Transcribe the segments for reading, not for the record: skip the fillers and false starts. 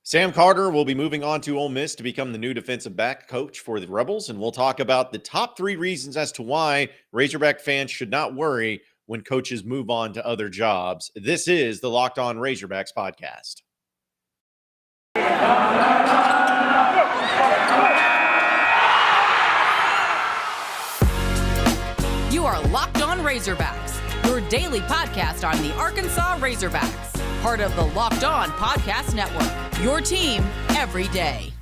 Sam Carter will be moving on to Ole Miss to become the new defensive back coach for the Rebels, and we'll talk about the top 3 reasons as to why Razorback fans should not worry when coaches move on to other jobs. This is the Locked On Razorbacks podcast. You are Locked On Razorbacks, your daily podcast on the Arkansas Razorbacks, part of the Locked On Podcast Network, your team every day.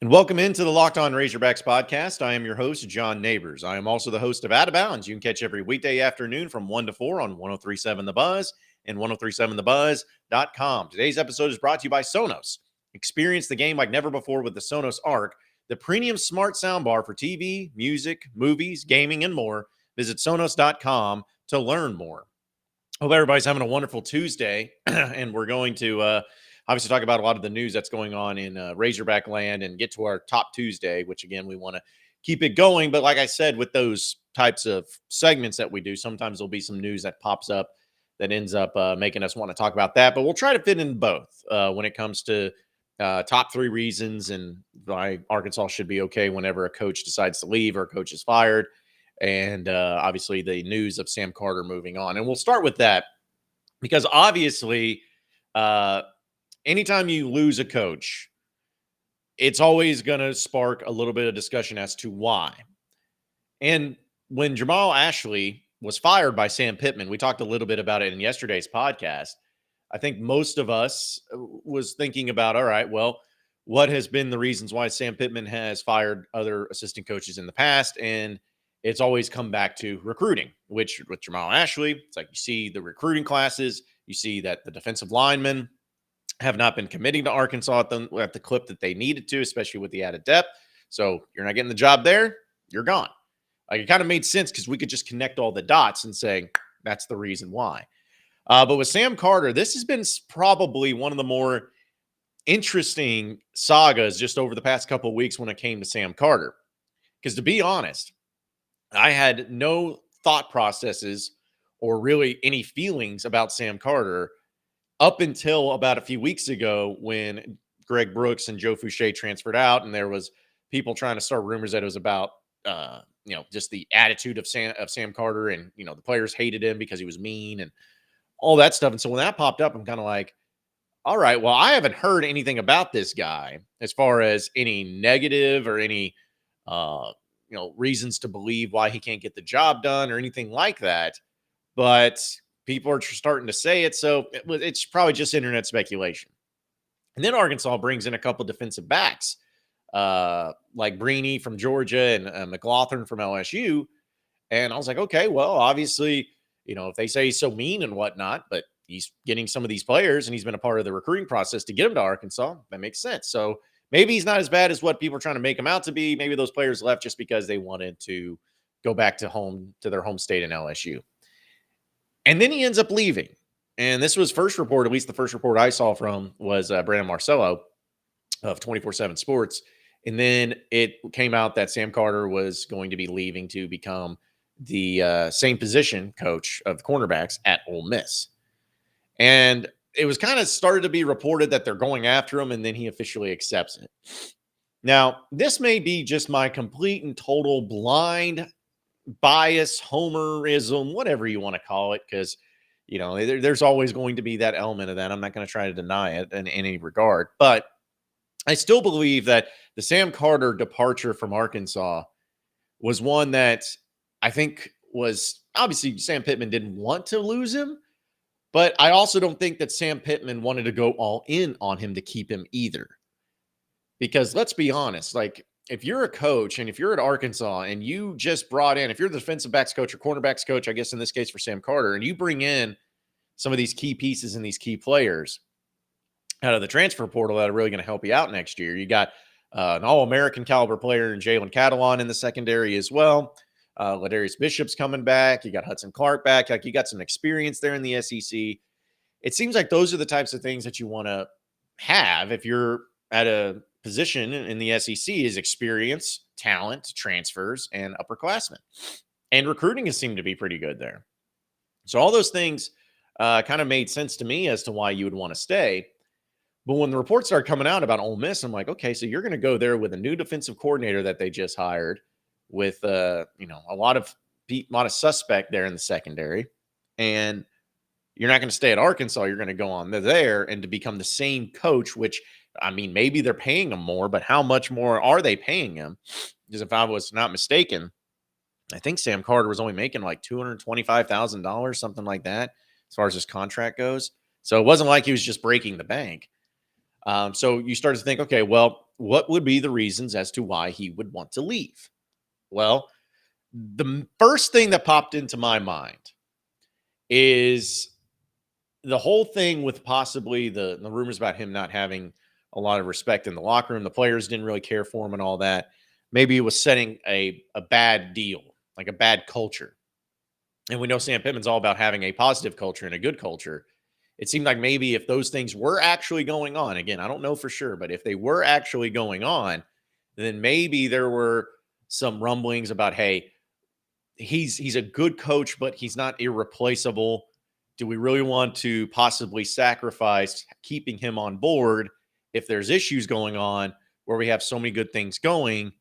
And welcome into the Locked On Razorbacks podcast. I am your host, John Nabors. I am also the host of Out of Bounds. You can catch every weekday afternoon from 1 to 4 on 103.7 The Buzz and 103.7thebuzz.com. Today's episode is brought to you by Sonos. Experience the game like never before with the Sonos Arc, the premium smart soundbar for TV, music, movies, gaming, and more. Visit Sonos.com to learn more. Hope everybody's having a wonderful Tuesday, and we're going to obviously talk about a lot of the news that's going on in Razorback land and get to our top Tuesday, which, again, we want to keep it going. But like I said, with those types of segments that we do, sometimes there'll be some news that pops up that ends up making us want to talk about that. But we'll try to fit in both when it comes to top 3 reasons and why Arkansas should be okay whenever a coach decides to leave or a coach is fired. And obviously the news of Sam Carter moving on. And we'll start with that because obviously anytime you lose a coach, it's always going to spark a little bit of discussion as to why. And when Jamal Ashley was fired by Sam Pittman, we talked a little bit about it in yesterday's podcast. I think most of us was thinking about, all right, well, what has been the reasons why Sam Pittman has fired other assistant coaches in the past? And it's always come back to recruiting, which with Jamal Ashley, it's like you see the recruiting classes, you see that the defensive linemen have not been committing to Arkansas at the clip that they needed to, especially with the added depth. So you're not getting the job there, you're gone. Like it kind of made sense because we could just connect all the dots and say that's the reason why. But with Sam Carter, this has been probably one of the more interesting sagas just over the past couple of weeks when it came to Sam Carter. Because to be honest, I had no thought processes or really any feelings about Sam Carter up until about a few weeks ago when Greg Brooks and Joe Fouché transferred out, and there was people trying to start rumors that it was about just the attitude of Sam Carter, and the players hated him because he was mean and all that stuff. And so when that popped up, I'm kind of like, all right, well, I haven't heard anything about this guy as far as any negative or any reasons to believe why he can't get the job done or anything like that. But people are starting to say it. So it's probably just internet speculation. And then Arkansas brings in a couple defensive backs like Breeny from Georgia and McLaughlin from LSU. And I was like, okay, well, obviously, if they say he's so mean and whatnot, but he's getting some of these players and he's been a part of the recruiting process to get him to Arkansas, that makes sense. So maybe he's not as bad as what people are trying to make him out to be. Maybe those players left just because they wanted to go back to their home state in LSU. And then he ends up leaving. And this was first report, at least the first report I saw from was Brandon Marcello of 24/7 Sports. And then it came out that Sam Carter was going to be leaving to become the same position coach of the cornerbacks at Ole Miss. And it was kind of started to be reported that they're going after him, and then he officially accepts it. Now, this may be just my complete and total blind bias, homerism, whatever you want to call it, because, there's always going to be that element of that. I'm not going to try to deny it in any regard. But I still believe that the Sam Carter departure from Arkansas was one that I think was obviously Sam Pittman didn't want to lose him, but I also don't think that Sam Pittman wanted to go all in on him to keep him either. Because let's be honest, like if you're a coach and if you're at Arkansas and you just brought in, if you're the defensive backs coach or cornerbacks coach, I guess in this case for Sam Carter, and you bring in some of these key pieces and these key players out of the transfer portal that are really going to help you out next year. You got an All-American caliber player in Jalen Catalon in the secondary as well. Ladarius Bishop's coming back. You got Hudson Clark back. Like you got some experience there in the SEC. It seems like those are the types of things that you want to have if you're at a position in the SEC is experience, talent, transfers, and upperclassmen. And recruiting has seemed to be pretty good there. So all those things kind of made sense to me as to why you would want to stay. But when the reports started coming out about Ole Miss, I'm like, okay, so you're going to go there with a new defensive coordinator that they just hired, with a lot of suspect there in the secondary, and you're not going to stay at Arkansas. You're going to go on there and to become the same coach. Which, I mean, maybe they're paying him more, but how much more are they paying him? Because if I was not mistaken, I think Sam Carter was only making like $225,000, something like that, as far as his contract goes. So it wasn't like he was just breaking the bank. So you start to think, okay, well, what would be the reasons as to why he would want to leave? Well, the first thing that popped into my mind is the whole thing with possibly the rumors about him not having a lot of respect in the locker room. The players didn't really care for him and all that. Maybe it was setting a bad deal, like a bad culture. And we know Sam Pittman's all about having a positive culture and a good culture. It seemed like maybe if those things were actually going on, again, I don't know for sure, but if they were actually going on, then maybe there were some rumblings about, hey, he's a good coach, but he's not irreplaceable. Do we really want to possibly sacrifice keeping him on board if there's issues going on where we have so many good things going?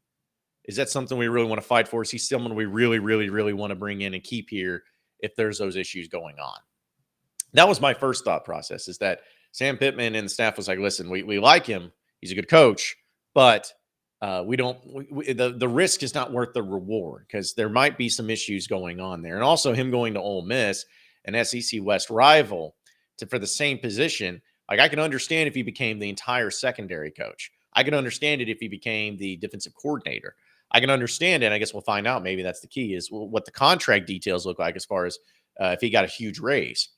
Is that something we really want to fight for? Is he someone we really, really, really want to bring in and keep here if there's those issues going on? That was my first thought process, is that Sam Pittman and the staff was like, listen, we like him. He's a good coach, but the risk is not worth the reward, because there might be some issues going on there. And also him going to Ole Miss, an SEC West rival, for the same position. Like, I can understand if he became the entire secondary coach. I can understand it if he became the defensive coordinator. I can understand it. I guess we'll find out. Maybe that's the key, is what the contract details look like as far as if he got a huge raise.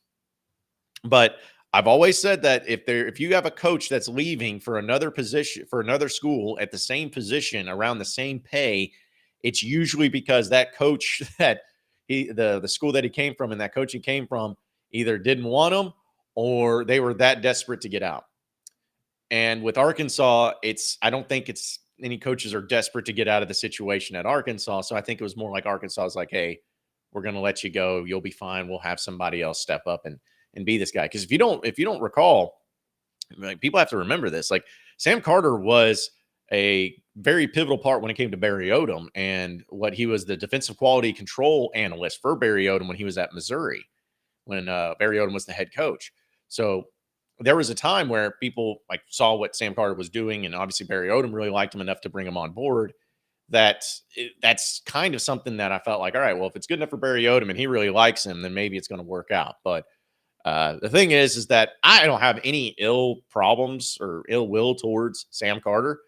But I've always said that if you have a coach that's leaving for another position, for another school at the same position around the same pay, it's usually because that coach that the school that he came from and that coach he came from either didn't want him or they were that desperate to get out. And with Arkansas, I don't think it's any coaches are desperate to get out of the situation at Arkansas. So I think it was more like Arkansas was like, hey, we're going to let you go. You'll be fine. We'll have somebody else step up and be this guy. Because if you don't recall, like, people have to remember this. Like, Sam Carter was a very pivotal part when it came to Barry Odom, and what he was the defensive quality control analyst for Barry Odom when he was at Missouri, when Barry Odom was the head coach. So there was a time where people like saw what Sam Carter was doing, and obviously Barry Odom really liked him enough to bring him on board. That's kind of something that I felt like, all right, well, if it's good enough for Barry Odom and he really likes him, then maybe it's going to work out. But the thing is that I don't have any ill problems or ill will towards Sam Carter.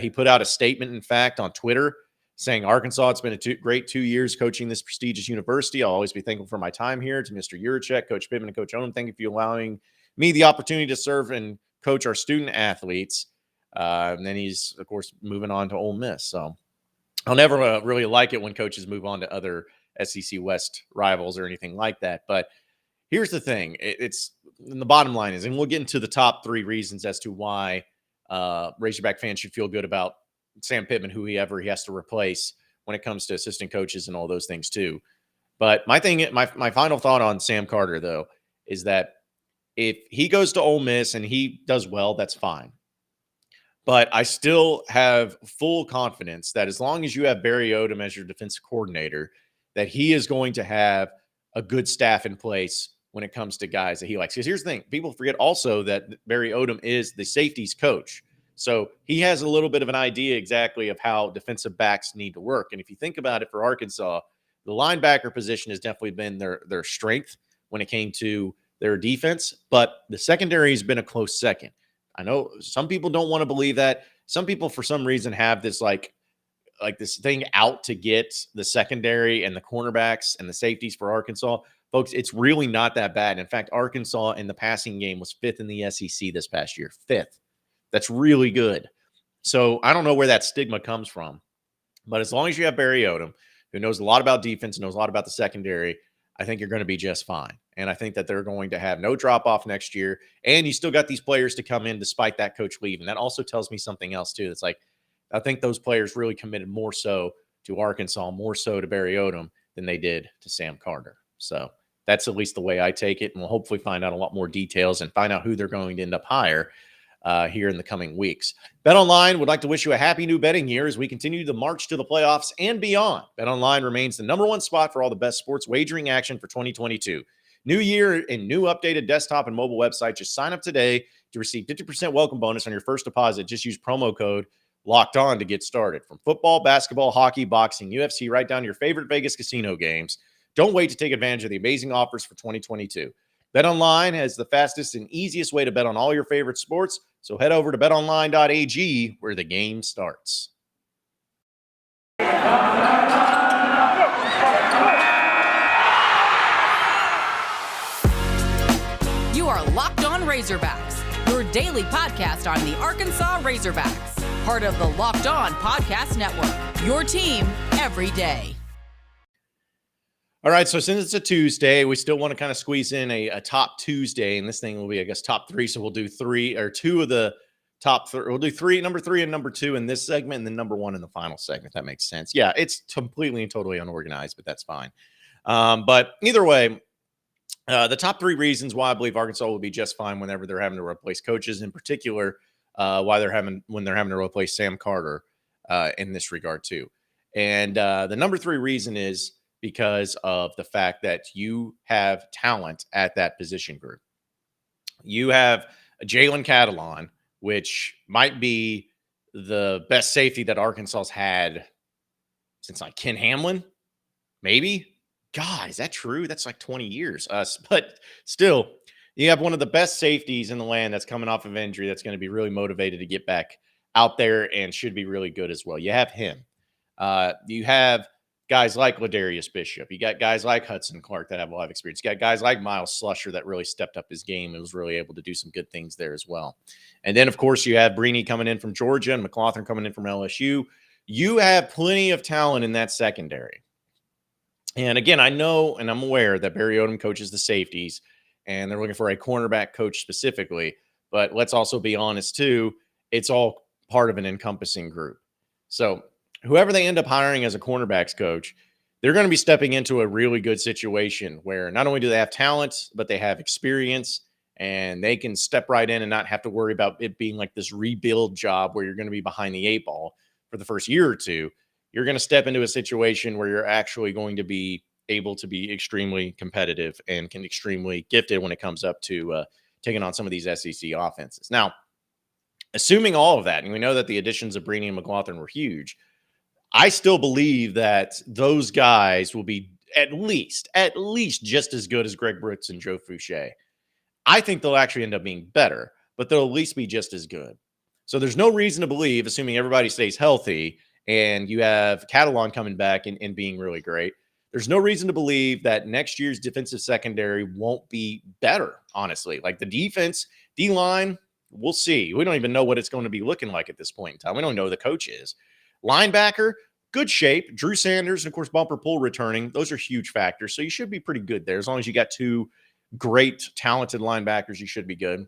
He put out a statement, in fact, on Twitter saying, Arkansas, it's been a great 2 years coaching this prestigious university. I'll always be thankful for my time here. To Mr. Yurachek, Coach Pittman, and Coach Odom, thank you for allowing me the opportunity to serve and coach our student athletes. And then he's, of course, moving on to Ole Miss. So I'll never really like it when coaches move on to other SEC West rivals or anything like that. But here's the thing. It's the bottom line is, and we'll get into the top 3 reasons as to why Razorback fans should feel good about Sam Pittman, whoever he has to replace when it comes to assistant coaches and all those things too. But my final thought on Sam Carter, though, is that if he goes to Ole Miss and he does well, that's fine. But I still have full confidence that as long as you have Barry Odom as your defensive coordinator, that he is going to have a good staff in place when it comes to guys that he likes. Because here's the thing. People forget also that Barry Odom is the safeties coach. So he has a little bit of an idea exactly of how defensive backs need to work. And if you think about it, for Arkansas, the linebacker position has definitely been their strength when it came to their defense. But the secondary has been a close second. I know some people don't want to believe that. Some people, for some reason, have this like this thing out to get the secondary and the cornerbacks and the safeties for Arkansas. Folks, it's really not that bad. In fact, Arkansas in the passing game was 5th in the SEC this past year. 5th. That's really good. So I don't know where that stigma comes from. But as long as you have Barry Odom, who knows a lot about defense, knows a lot about the secondary, I think you're going to be just fine. And I think that they're going to have no drop-off next year. And you still got these players to come in despite that coach leaving. That also tells me something else, too. It's like, I think those players really committed more so to Arkansas, more so to Barry Odom than they did to Sam Carter. So that's at least the way I take it. And we'll hopefully find out a lot more details and find out who they're going to end up hire here in the coming weeks. BetOnline would like to wish you a happy new betting year as we continue the march to the playoffs and beyond. BetOnline remains the #1 spot for all the best sports wagering action for 2022. New year and new updated desktop and mobile website. Just sign up today to receive 50% welcome bonus on your first deposit. Just use promo code Locked On to get started. From football, basketball, hockey, boxing, UFC, right down to your favorite Vegas casino games. Don't wait to take advantage of the amazing offers for 2022. BetOnline has the fastest and easiest way to bet on all your favorite sports. So head over to betonline.ag where the game starts. You are Locked On Razorbacks, your daily podcast on the Arkansas Razorbacks, part of the Locked On Podcast Network, your team every day. All right, so since it's a Tuesday, we still want to kind of squeeze in a top Tuesday, and this thing will be, I guess, top 3. So we'll do 3 or 2 of the top 3. We'll do 3, number 3 and number 2 in this segment, and then number 1 in the final segment. That makes sense. Yeah, it's completely and totally unorganized, but that's fine. But either way, the top 3 reasons why I believe Arkansas will be just fine whenever they're having to replace coaches, in particular, when they're having to replace Sam Carter in this regard too. And the number 3 reason is because of the fact that you have talent at that position group. You have Jalen Catalon, which might be the best safety that Arkansas's had since like Ken Hamlin, maybe. God, is that true? That's like 20 years. But still, you have one of the best safeties in the land that's coming off of injury that's going to be really motivated to get back out there and should be really good as well. You have him. You have guys like Ladarius Bishop. You got guys like Hudson Clark that have a lot of experience. You got guys like Miles Slusher that really stepped up his game and was really able to do some good things there as well. And then, of course, you have Brini coming in from Georgia and McLaughlin coming in from LSU. You have plenty of talent in that secondary. And again, I know and I'm aware that Barry Odom coaches the safeties, and they're looking for a cornerback coach specifically. But let's also be honest, too, it's all part of an encompassing group. So whoever they end up hiring as a cornerbacks coach, they're going to be stepping into a really good situation where not only do they have talent, but they have experience, and they can step right in and not have to worry about it being like this rebuild job where you're going to be behind the 8 ball for the first year or two. You're going to step into a situation where you're actually going to be able to be extremely competitive and can extremely gifted when it comes up to taking on some of these SEC offenses. Now, assuming all of that, and we know that the additions of Brini and McLaughlin were huge, I still believe that those guys will be at least just as good as Greg Brooks and Joe Fouché. I think they'll actually end up being better, but they'll at least be just as good. So there's no reason to believe, assuming everybody stays healthy and you have Catalon coming back and being really great, there's no reason to believe that next year's defensive secondary won't be better, honestly. Like the defense, D-line, we'll see. We don't even know what it's going to be looking like at this point in time. We don't know who the coach is. Linebacker, good shape. Drew Sanders, and of course, Bumper Pool returning. Those are huge factors. So you should be pretty good there. As long as you got 2 great, talented linebackers, you should be good.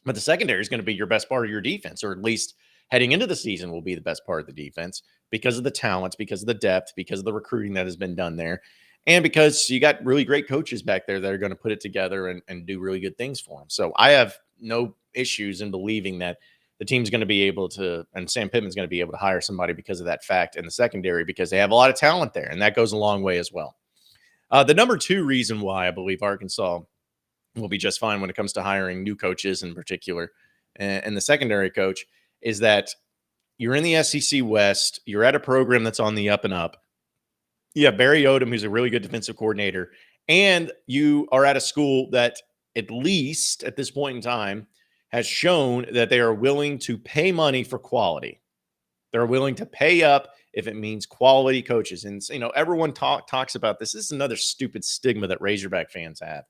But the secondary is going to be your best part of your defense, or at least heading into the season will be the best part of the defense because of the talents, because of the depth, because of the recruiting that has been done there, and because you got really great coaches back there that are going to put it together and do really good things for them. So I have no issues in believing that the team's going to be able to, and Sam Pittman's going to be able to hire somebody because of that fact in the secondary, because they have a lot of talent there, and that goes a long way as well. The number 2 reason why I believe Arkansas will be just fine when it comes to hiring new coaches in particular, and the secondary coach, is that you're in the SEC West, you're at a program that's on the up and up. You have Barry Odom, who's a really good defensive coordinator, and you are at a school that, at least at this point in time, has shown that they are willing to pay money for quality. They're willing to pay up if it means quality coaches. And, everyone talks about this. This is another stupid stigma that Razorback fans have,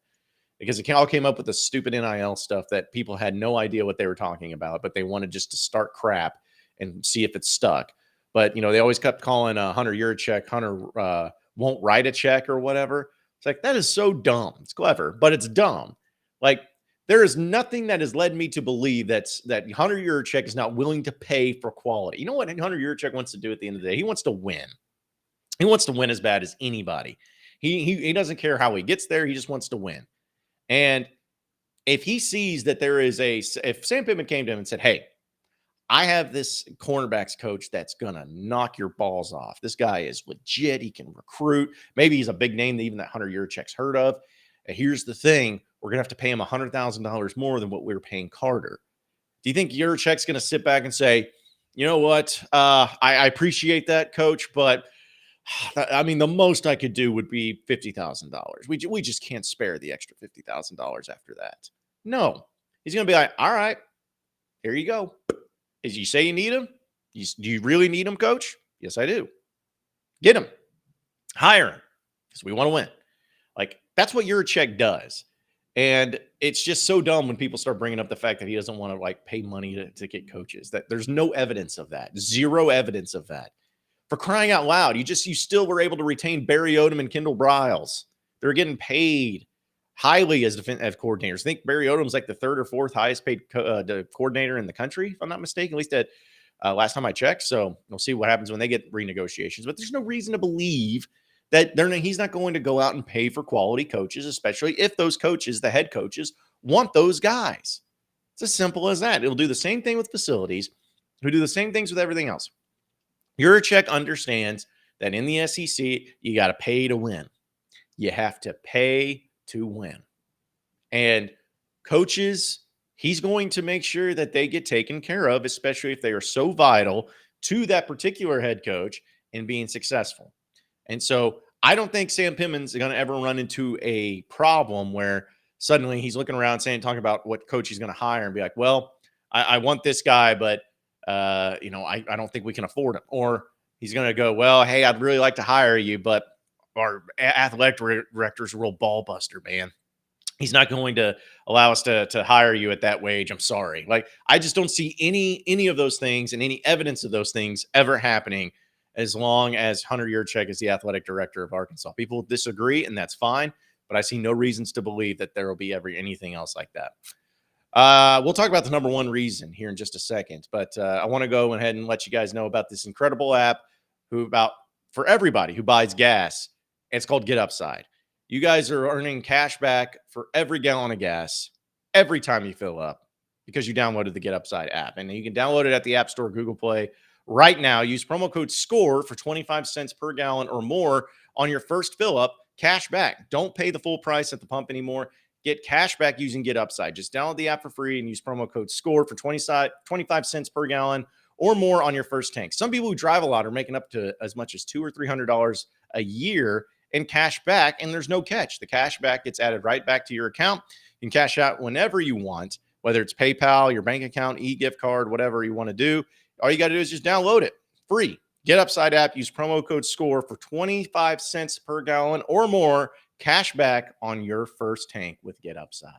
because it all came up with the stupid NIL stuff that people had no idea what they were talking about, but they wanted just to start crap and see if it stuck. But, they always kept calling Hunter Yurachek, Hunter won't write a check or whatever. It's like, that is so dumb. It's clever, but it's dumb. Like, there is nothing that has led me to believe that Hunter Yurachek is not willing to pay for quality. You know what Hunter Yurachek wants to do at the end of the day? He wants to win. He wants to win as bad as anybody. He doesn't care how he gets there. He just wants to win. And if he sees that if Sam Pittman came to him and said, hey, I have this cornerbacks coach that's going to knock your balls off. This guy is legit. He can recruit. Maybe he's a big name that even that Hunter Yurachek's heard of. And here's the thing. We're going to have to pay him $100,000 more than what we were paying Carter. Do you think Yurachek's going to sit back and say, you know what? I appreciate that, coach, but I mean, the most I could do would be $50,000. We just can't spare the extra $50,000 after that. No. He's going to be like, all right, here you go. As you say you need him? Do you really need him, coach? Yes, I do. Get him. Hire him. Because we want to win. Like, that's what Yurachek does. And it's just so dumb when people start bringing up the fact that he doesn't want to, like, pay money to get coaches. That there's no evidence of that. Zero evidence of that. For crying out loud, you still were able to retain Barry Odom and Kendall Briles. They're getting paid highly as coordinators. I think Barry Odom's like the third or fourth highest paid coordinator in the country, if I'm not mistaken, at least at last time I checked. So we'll see what happens when they get renegotiations. But there's no reason to believe that he's not going to go out and pay for quality coaches, especially if those coaches, the head coaches, want those guys. It's as simple as that. It'll do the same thing with facilities. It'll do the same things with everything else. Yurachek understands that in the SEC, you got to pay to win. You have to pay to win. And coaches, he's going to make sure that they get taken care of, especially if they are so vital to that particular head coach in being successful. And so I don't think Sam Pittman's going to ever run into a problem where suddenly he's looking around talking about what coach he's going to hire and be like, well, I want this guy, but I don't think we can afford him. Or he's going to go, well, hey, I'd really like to hire you, but our athletic director's a real ball buster, man. He's not going to allow us to hire you at that wage. I'm sorry. Like, I just don't see any of those things and any evidence of those things ever happening as long as Hunter Yurachek is the athletic director of Arkansas. People disagree, and that's fine, but I see no reasons to believe that there will be anything else like that. We'll talk about the number one reason here in just a second, but I want to go ahead and let you guys know about this incredible app for everybody who buys gas. It's called GetUpside. You guys are earning cash back for every gallon of gas every time you fill up because you downloaded the GetUpside app. And you can download it at the App Store, Google Play right now. Use promo code SCORE for 25 cents per gallon or more on your first fill up. Cash back. Don't pay the full price at the pump anymore. Get cash back using GetUpside. Just download the app for free and use promo code SCORE for 25 cents per gallon or more on your first tank. Some people who drive a lot are making up to as much as $200 or $300 a year in cash back, and there's no catch. The cash back gets added right back to your account. You can cash out whenever you want, whether it's PayPal, your bank account, e-gift card, whatever you want to do. All you got to do is just download it. Free. GetUpside app. Use promo code SCORE for 25 cents per gallon or more. Cash back on your first tank with GetUpside.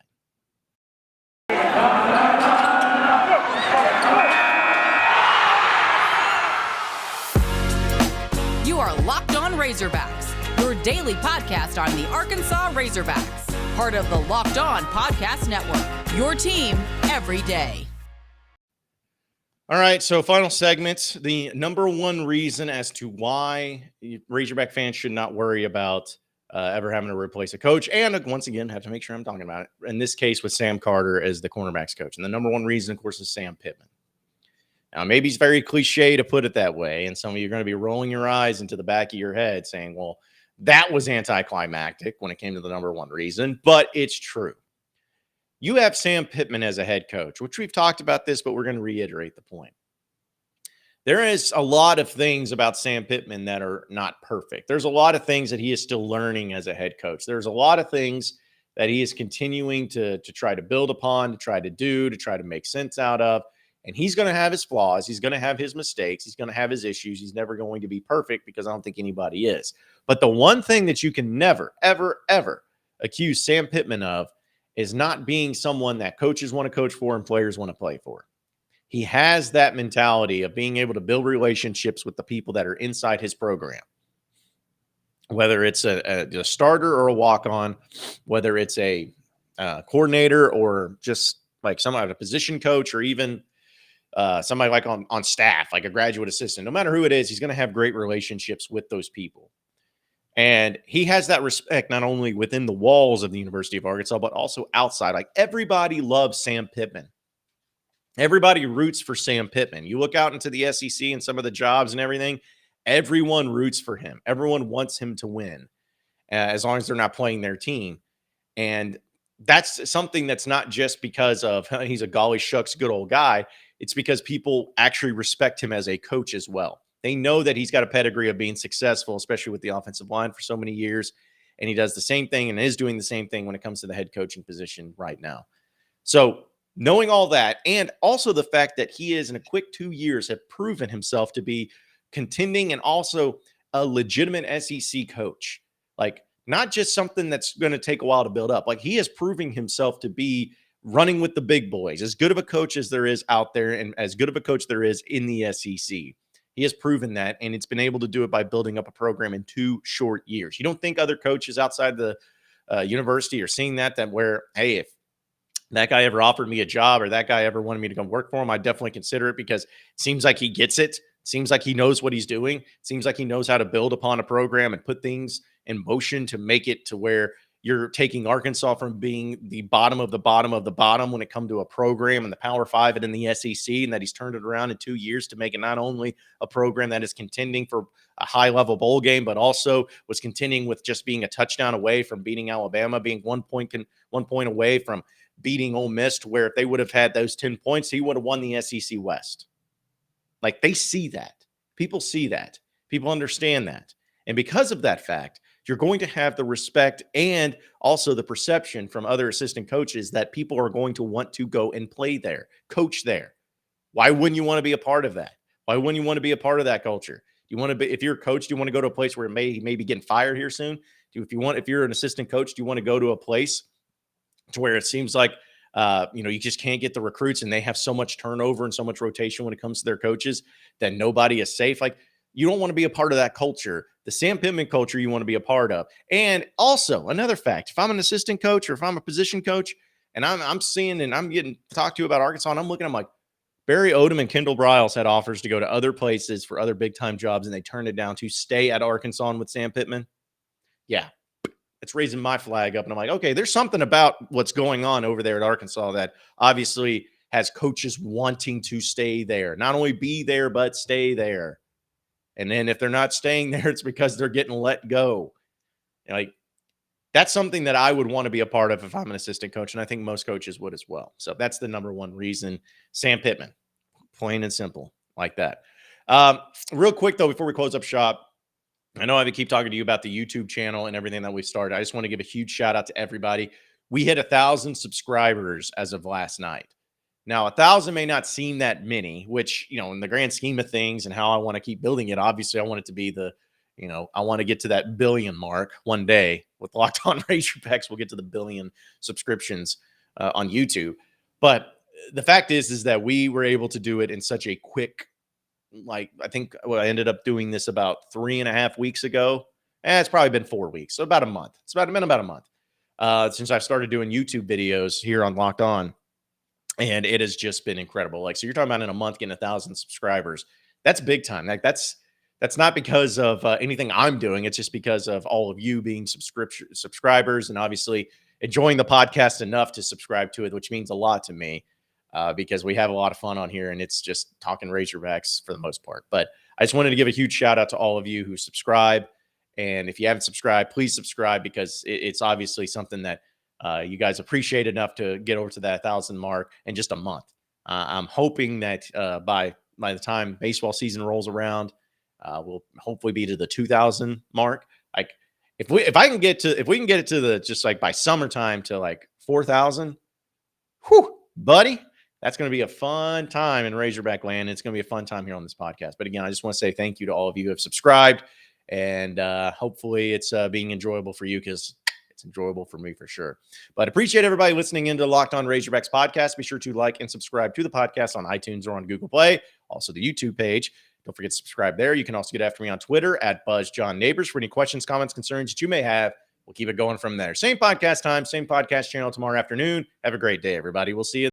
You are Locked On Razorbacks, your daily podcast on the Arkansas Razorbacks, part of the Locked On Podcast Network, your team every day. All right, so final segment, the number one reason as to why Razorback fans should not worry about ever having to replace a coach. And once again, have to make sure I'm talking about it. In this case, with Sam Carter as the cornerbacks coach. And the number one reason, of course, is Sam Pittman. Now, maybe it's very cliche to put it that way. And some of you are going to be rolling your eyes into the back of your head saying, well, that was anticlimactic when it came to the number one reason. But it's true. You have Sam Pittman as a head coach, which we've talked about this, but we're going to reiterate the point. There is a lot of things about Sam Pittman that are not perfect. There's a lot of things that he is still learning as a head coach. There's a lot of things that he is continuing to try to build upon, to try to make sense out of. And he's going to have his flaws. He's going to have his mistakes. He's going to have his issues. He's never going to be perfect because I don't think anybody is. But the one thing that you can never, ever, ever accuse Sam Pittman of is not being someone that coaches want to coach for and players want to play for. He has that mentality of being able to build relationships with the people that are inside his program. Whether it's a starter or a walk-on, whether it's a coordinator or just like somebody, a position coach, or even somebody like on staff, like a graduate assistant. No matter who it is, he's going to have great relationships with those people. And he has that respect not only within the walls of the University of Arkansas, but also outside. Like everybody loves Sam Pittman. Everybody roots for Sam Pittman. You look out into the SEC and some of the jobs and everything, everyone roots for him. Everyone wants him to win as long as they're not playing their team. And that's something that's not just because of he's a golly shucks good old guy. It's because people actually respect him as a coach as well. They know that he's got a pedigree of being successful, especially with the offensive line for so many years. And he does the same thing and is doing the same thing when it comes to the head coaching position right now. So knowing all that, and also the fact that he is in a quick 2 years have proven himself to be contending and also a legitimate SEC coach. Like not just something that's going to take a while to build up. Like he is proving himself to be running with the big boys, as good of a coach as there is out there and as good of a coach there is in the SEC. He has proven that, and it's been able to do it by building up a program in 2 short years. You don't think other coaches outside the university are seeing that where, hey, if that guy ever offered me a job or that guy ever wanted me to come work for him, I'd definitely consider it because it seems like he gets it. Seems like he knows what he's doing. Seems like he knows how to build upon a program and put things in motion to make it to where you're taking Arkansas from being the bottom of the bottom of the bottom when it comes to a program in the Power Five and in the SEC, and that he's turned it around in 2 years to make it not only a program that is contending for a high-level bowl game, but also was contending with just being a touchdown away from beating Alabama, being 1 point away from beating Ole Miss, to where if they would have had those 10 points, he would have won the SEC West. Like they see that. People see that. People understand that. And because of that fact, you're going to have the respect and also the perception from other assistant coaches that people are going to want to go and play there, coach there. Why wouldn't you want to be a part of that? Why wouldn't you want to be a part of that culture? Do you want to be, if you're a coach, do you want to go to a place where it may be getting fired here soon? If you're an assistant coach, do you want to go to a place to where it seems like you just can't get the recruits and they have so much turnover and so much rotation when it comes to their coaches that nobody is safe? Like you don't want to be a part of that culture. The Sam Pittman culture you want to be a part of. And also another fact, if I'm an assistant coach or if I'm a position coach and I'm seeing and I'm getting talked to about Arkansas and I'm looking, I'm like, Barry Odom and Kendall Briles had offers to go to other places for other big time jobs and they turned it down to stay at Arkansas with Sam Pittman. Yeah, it's raising my flag up. And I'm like, okay, there's something about what's going on over there at Arkansas that obviously has coaches wanting to stay there, not only be there, but stay there. And then if they're not staying there, it's because they're getting let go. Like that's something that I would want to be a part of if I'm an assistant coach. And I think most coaches would as well. So that's the number one reason. Sam Pittman, plain and simple like that. Real quick though, before we close up shop, I know I keep talking to you about the YouTube channel and everything that we started. I just want to give a huge shout out to everybody. We hit 1,000 subscribers as of last night. Now, 1,000 may not seem that many, which, in the grand scheme of things and how I want to keep building it, obviously I want it to be I want to get to that billion mark one day with Locked On Razorbacks. We'll get to the billion subscriptions on YouTube. But the fact is that we were able to do it in such a quick, I think I ended up doing this about 3.5 weeks ago. It's probably been 4 weeks, so about a month. It's been about a month since I've started doing YouTube videos here on Locked On. And it has just been incredible. So you're talking about in a month getting 1,000 subscribers. That's big time. That's not because of anything I'm doing. It's just because of all of you being subscribers and obviously enjoying the podcast enough to subscribe to it, which means a lot to me because we have a lot of fun on here and it's just talking Razorbacks for the most part. But I just wanted to give a huge shout out to all of you who subscribe. And if you haven't subscribed, please subscribe because it's obviously something that you guys appreciate enough to get over to that 1,000 mark in just a month. I'm hoping that by the time baseball season rolls around, we'll hopefully be to the 2,000 mark. Like if we can get it to the just like by summertime to like 4,000, whew, buddy, that's going to be a fun time in Razorback land. It's going to be a fun time here on this podcast. But again, I just want to say thank you to all of you who have subscribed, and hopefully it's being enjoyable for you because it's enjoyable for me for sure. But appreciate everybody listening into Locked On Razorbacks podcast. Be sure to like and subscribe to the podcast on iTunes or on Google Play. Also the YouTube page. Don't forget to subscribe there. You can also get after me on Twitter at BuzzJohnNabors for any questions, comments, concerns that you may have. We'll keep it going from there. Same podcast time, same podcast channel tomorrow afternoon. Have a great day, everybody. We'll see you.